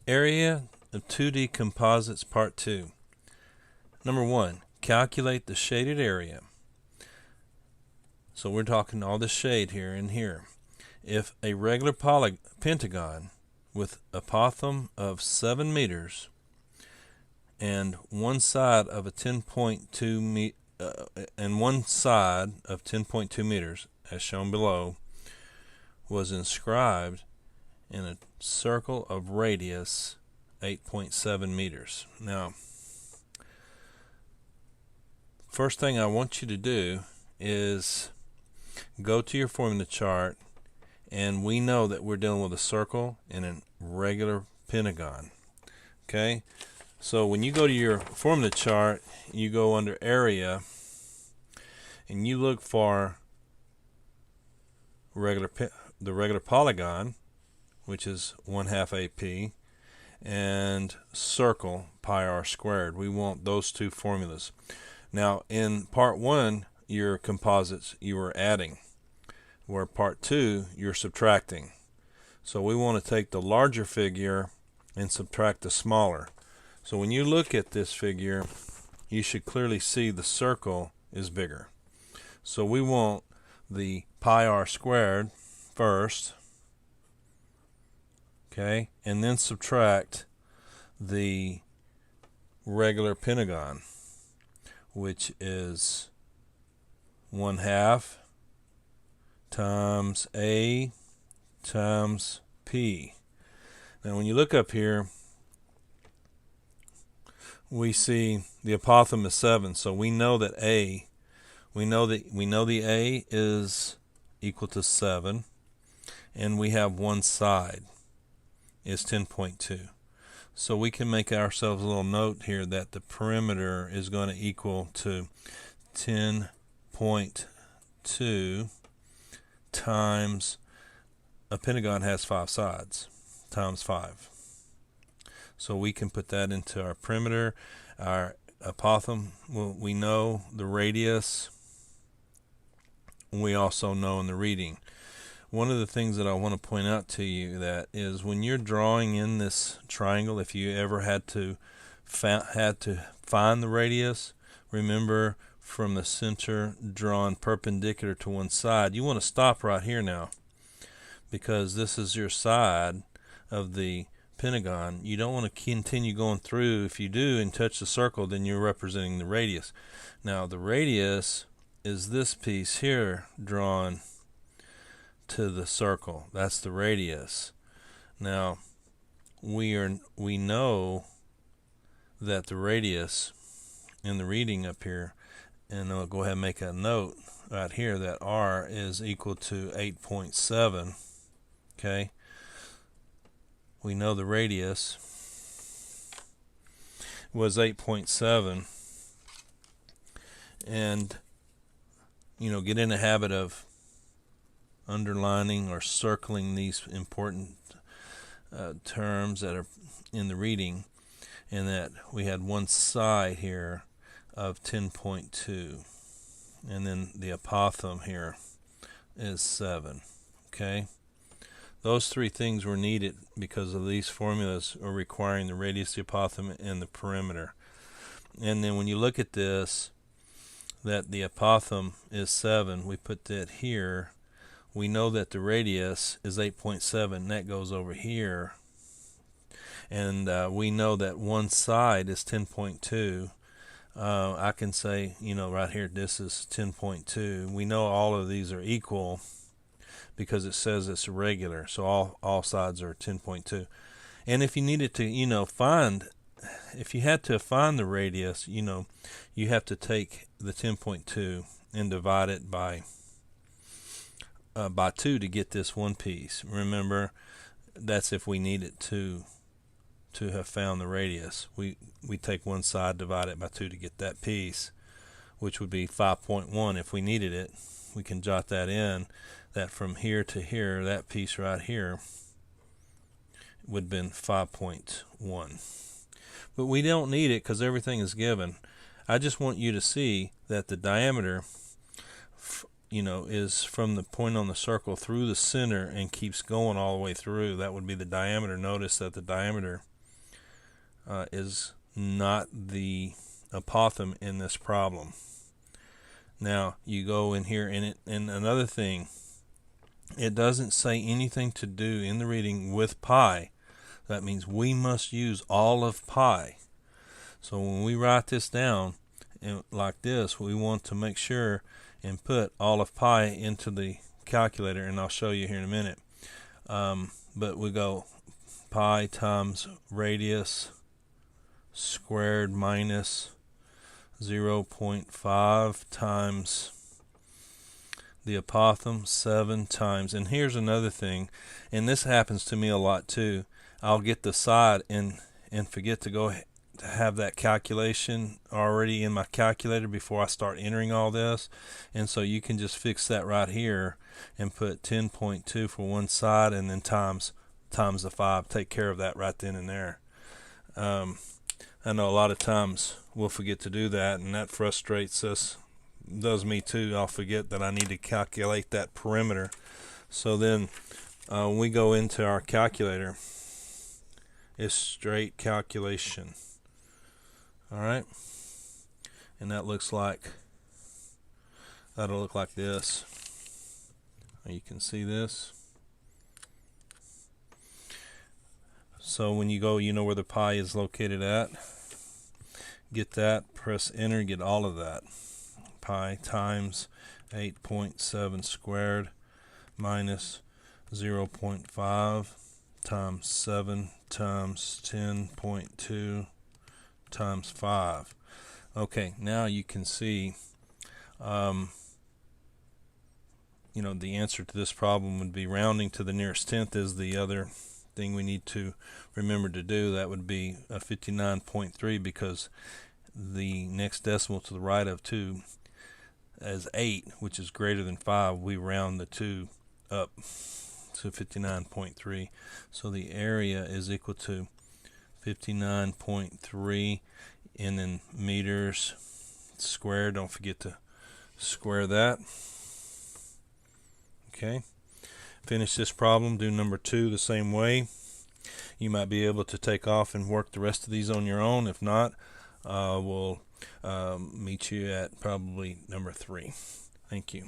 Area of 2D Composites Part 2. Number 1. Calculate the shaded area. So we're talking all this shade here and here. If a regular pentagon with apothem of 7 meters and one side of 10.2 meters, as shown below, was inscribed in a circle of radius 8.7 meters. Now, first thing I want you to do is go to your formula chart, and we know that we're dealing with a circle and a regular pentagon. Okay, so when you go to your formula chart, you go under area and you look for the regular polygon, which is 1/2 AP, and circle pi r squared. We want those two formulas. Now in part 1, your composites, you were adding, where part 2 you're subtracting. So we want to take the larger figure and subtract the smaller. So when you look at this figure, you should clearly see the circle is bigger. So we want the pi r squared first, okay, and then subtract the regular pentagon, which is 1/2 times A times P. Now when you look up here, we see the apothem is 7, so we know that we know the A is equal to 7, and we have one side is 10.2. So we can make ourselves a little note here that the perimeter is going to equal to 10.2 times, a pentagon has 5 sides, times 5. So we can put that into our perimeter. Our apothem, well, we know the radius. We also know in the reading. One of the things that I want to point out to you that is when you're drawing in this triangle, if you ever had to find the radius, remember from the center drawn perpendicular to one side, you want to stop right here now, because this is your side of the pentagon. You don't want to continue going through. If you do and touch the circle, then you're representing the radius. Now the radius is this piece here drawn to the circle. That's the radius. Now we know that the radius in the reading up here, and I'll go ahead and make a note right here that R is equal to 8.7. okay, we know the radius was 8.7, and get in the habit of underlining or circling these important terms that are in the reading, and that we had one side here of 10.2, and then the apothem here is 7. Okay, those three things were needed because of these formulas are requiring the radius, the apothem, and the perimeter. And then when you look at this, that the apothem is 7, we put that here. We know that the radius is 8.7, that goes over here, and we know that one side is 10.2. I can say, right here, this is 10.2. We know all of these are equal because it says it's regular, so all sides are 10.2. And if you needed to, if you had to find the radius, you have to take the 10.2 and divide it by 2 to get this one piece. Remember, that's if we needed to have found the radius. We take one side, divide it by 2 to get that piece, which would be 5.1. If we needed it, we can jot that in, that from here to here, that piece right here would have been 5.1. But we don't need it because everything is given. I just want you to see that the diameter is from the point on the circle through the center and keeps going all the way through. That would be the diameter. Notice that the diameter is not the apothem in this problem. Now you go in here, and another thing, it doesn't say anything to do in the reading with pi. That means we must use all of pi. So when we write this down like this, we want to make sure and put all of pi into the calculator, and I'll show you here in a minute. But we go pi times radius squared minus 0.5 times the apothem 7 times, and here's another thing, and this happens to me a lot too. I'll get the side and forget to go to have that calculation already in my calculator before I start entering all this, and so you can just fix that right here and put 10.2 for one side and then times the 5. Take care of that right then and there. I know a lot of times we'll forget to do that, and that frustrates us. Does me too. I'll forget that I need to calculate that perimeter. So then when we go into our calculator, it's straight calculation. Alright, and that'll look like this. You can see this. So when you go, you know where the pi is located at. Get that, press enter, get all of that. Pi times 8.7 squared minus 0.5 times 7 times 10.2 times 5. Okay, now you can see the answer to this problem would be rounding to the nearest tenth is the other thing we need to remember to do. That would be a 59.3, because the next decimal to the right of 2 is 8, which is greater than 5. We round the 2 up to 59.3. So the area is equal to 59.3, and then meters squared. Don't forget to square that. Okay. Finish this problem, do number 2 the same way. You might be able to take off and work the rest of these on your own. If not, we'll meet you at probably number 3. Thank you.